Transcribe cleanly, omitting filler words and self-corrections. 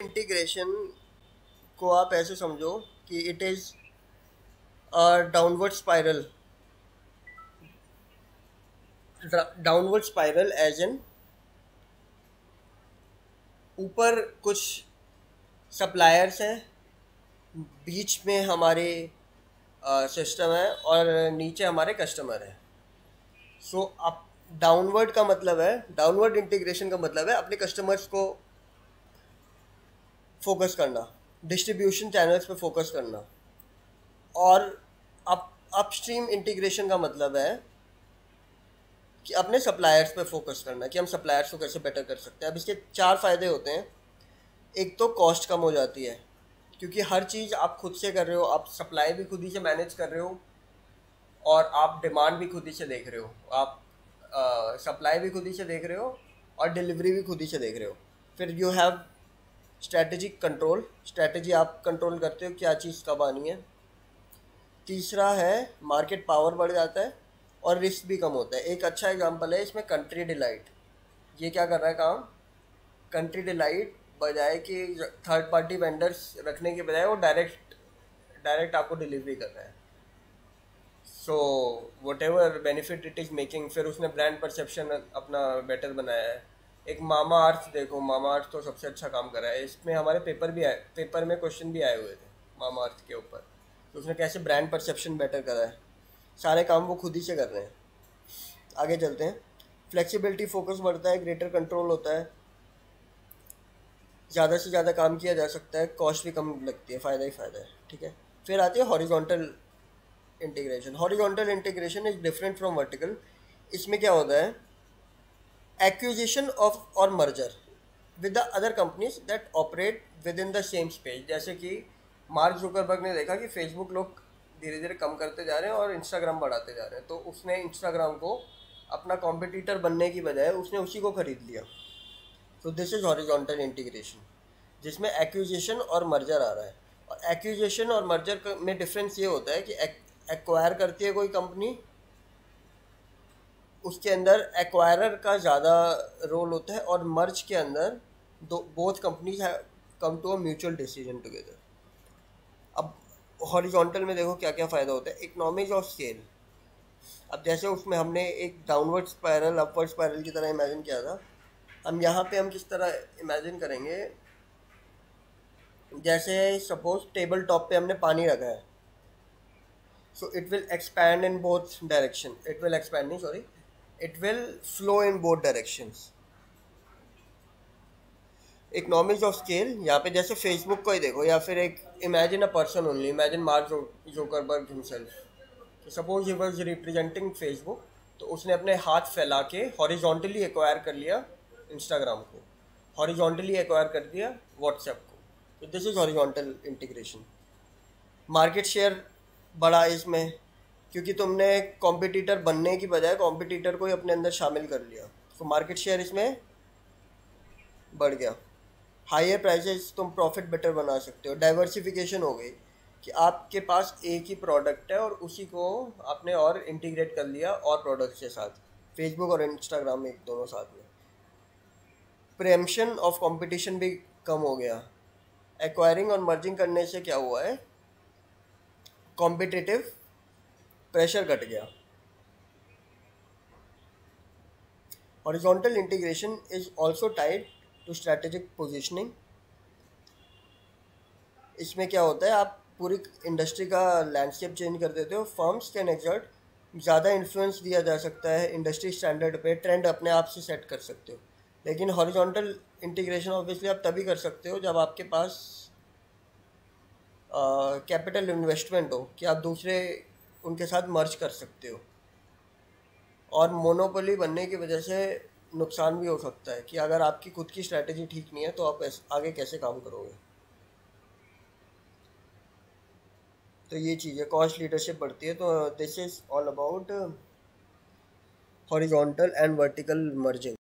Integration को आप ऐसे समझो कि it is a downward spiral as an ऊपर कुछ सप्लायर्स हैं, बीच में हमारे सिस्टम है और नीचे हमारे कस्टमर है। सो आप डाउनवर्ड इंटीग्रेशन का मतलब है अपने कस्टमर्स को फोकस करना, डिस्ट्रीब्यूशन चैनल्स पे फोकस करना। और अपस्ट्रीम इंटीग्रेशन का मतलब है कि अपने सप्लायर्स पे फोकस करना, कि हम सप्लायर्स को कैसे बेटर कर सकते हैं। अब इसके चार फ़ायदे होते हैं। एक तो कॉस्ट कम हो जाती है, क्योंकि हर चीज़ आप खुद से कर रहे हो, आप सप्लाई भी खुद ही से मैनेज कर रहे हो और आप डिमांड भी खुद ही से देख रहे हो, आप सप्लाई भी खुद ही से देख रहे हो और डिलीवरी भी खुद ही से देख रहे हो। फिर you have strategic control, strategy आप कंट्रोल करते हो क्या चीज़ कब आनी है। तीसरा है मार्केट पावर बढ़ जाता है और रिस्क भी कम होता है। एक अच्छा एग्जांपल है इसमें कंट्री डिलाइट। ये क्या कर रहा है काम, कंट्री डिलाइट बजाय कि थर्ड पार्टी वेंडर्स रखने के बजाय वो डायरेक्ट डायरेक्ट आपको डिलीवरी कर रहा है। So what ever benefit it is making, फिर उसने ब्रांड परसेप्शन अपना बेटर बनाया है। एक मामा अर्थ देखो, मामा अर्थ तो सबसे अच्छा काम कर रहा है। इसमें हमारे पेपर में क्वेश्चन भी आए हुए थे मामा अर्थ के ऊपर, तो उसने कैसे ब्रांड परसेप्शन बेटर करा है। सारे काम वो खुद ही से कर रहे हैं। आगे चलते हैं। फ्लेक्सिबिलिटी, फोकस बढ़ता है, ग्रेटर कंट्रोल होता है, ज़्यादा से ज़्यादा काम किया जा सकता है, कॉस्ट भी कम लगती है, फ़ायदा ही फ़ायदा है। ठीक है। फिर आती है horizontal integration. Horizontal integration is different from vertical. इसमें क्या होता है, एक्विजिशन ऑफ और merger with the other companies that operate with in the same space. जैसे कि मार्क जुकरबर्ग ने देखा कि फेसबुक लोग धीरे धीरे कम करते जा रहे हैं और इंस्टाग्राम बढ़ाते जा रहे हैं, तो उसने इंस्टाग्राम को अपना कॉम्पिटिटर बनने की बजाय उसने उसी को खरीद लिया। तो दिस इज हॉरिजॉन्टल इंटीग्रेशन, जिसमें एक्विजिशन और मर्जर आ रहा है। और एक्विजिशन और मर्जर में डिफरेंस ये होता है कि एक्वायर करती है कोई कंपनी, उसके अंदर एक्वायरर का ज़्यादा रोल होता है, और मर्ज के अंदर दो both companies have come to a mutual decision together. अब हॉरिजॉन्टल में देखो क्या क्या फ़ायदा होता है। Economies of scale. अब जैसे उसमें हमने एक डाउनवर्ड स्पायरल अपवर्ड स्पायरल की तरह इमेजिन किया था, हम किस तरह इमेजिन करेंगे, जैसे सपोज टेबल टॉप पे हमने पानी रखा है। So it will expand in both direction, it will expand नहीं sorry, it will flow in both directions. Economics of scale, यहाँ पे जैसे फेसबुक को ही देखो, या फिर एक imagine a person only, imagine mark Zuckerberg himself. Suppose he was representing Facebook, तो उसने अपने हाथ फैला के हॉरिजॉन्टली एक्वायर कर लिया इंस्टाग्राम को, हॉरिजॉन्टली एक्वायर कर दिया व्हाट्सएप को। तो this is horizontal integration. Market share बढ़ा इसमें, क्योंकि तुमने कॉम्पिटिटर बनने की बजाय कॉम्पिटिटर को ही अपने अंदर शामिल कर लिया, तो मार्केट शेयर इसमें बढ़ गया। हायर प्राइसेस, तुम प्रॉफिट बेटर बना सकते हो। डाइवर्सिफिकेशन हो गई कि आपके पास एक ही प्रोडक्ट है और उसी को आपने और इंटीग्रेट कर लिया और प्रोडक्ट्स के साथ, फेसबुक और इंस्टाग्राम में दोनों साथ में। प्रेम्पशन ऑफ कंपटीशन भी कम हो गया। एक्वायरिंग और मर्जिंग करने से क्या हुआ है, कॉम्पिटिटिव प्रेशर घट गया। Horizontal integration is also tied to strategic positioning. इसमें क्या होता है, आप पूरी इंडस्ट्री का लैंडस्केप चेंज कर देते हो। फर्म्स कैन एक्सर्ट, ज़्यादा इन्फ्लुएंस दिया जा सकता है इंडस्ट्री स्टैंडर्ड पे, ट्रेंड अपने आप से सेट कर सकते हो। लेकिन हॉरिजॉन्टल इंटीग्रेशन ऑब्वियसली आप तभी कर सकते हो जब आपके पास कैपिटल इन्वेस्टमेंट हो, कि आप दूसरे उनके साथ मर्ज कर सकते हो। और मोनोपोली बनने की वजह से नुकसान भी हो सकता है, कि अगर आपकी खुद की स्ट्रैटेजी ठीक नहीं है तो आप आगे कैसे काम करोगे। तो ये चीज़ है, कॉस्ट लीडरशिप बढ़ती है। तो this is all about horizontal and vertical merging.